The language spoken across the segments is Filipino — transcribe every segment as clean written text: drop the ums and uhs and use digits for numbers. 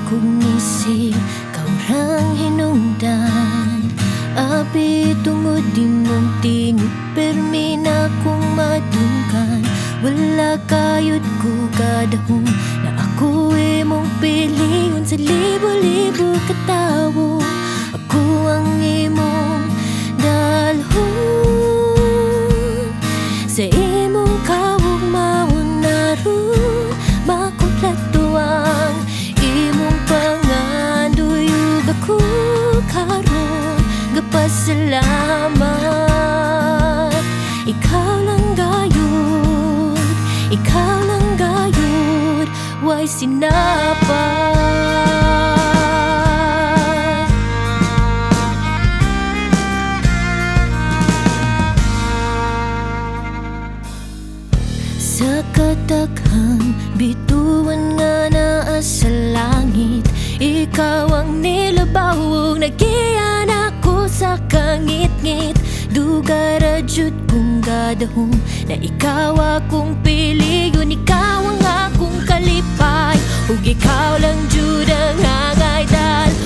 akong isip, kau rang hinungdan. Abi tungod di mong tingog, permi na kong madungkan. Wala kayod ko kadahon, na ako imong piliyon sa libo-libo katawo. Ako ang imong dalhon, sa imong kawugmaon naroon, makumpleto ang imong panganduyog. Ako karon gapasalamat, ikaw lang gayud, ikaw lang gayud, way sinapat. Sa kataghang bituan nga naa sa langit, ikaw ang nilabaw ug nagiyan ako sa kangit-ngit. Duga ra jud kong gadahom, na ikaw akong piliyon, ikaw ang akong kalipay, ug ikaw lang jud ang hangay dalhon.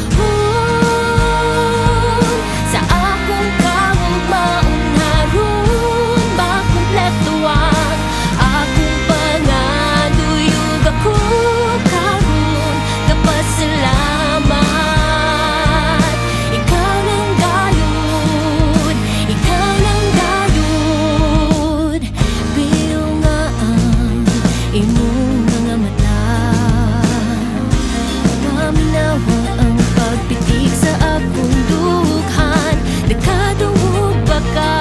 Sa akong kawugmaon naroon, makumpleto ang akong panganduyog. Ako karon gapasalamat, ikaw lang gayud, ikaw lang gayud. Biro nga ang imong mga mata, paminawa ang pagpitik sa akong dughan. Nagkadungog ba ka?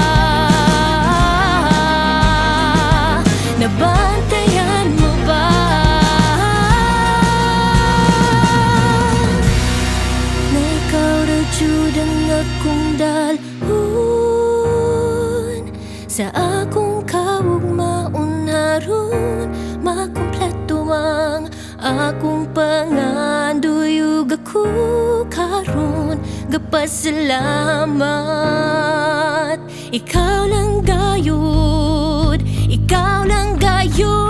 Nabantayan mo ba? Na ikaw ra jud ang akong dalhon, sa akong kawugmaon naroon, makumpleto ang akong panganduyog. Ako karon gapasalamat, ikaw lang gayud, ikaw lang gayud.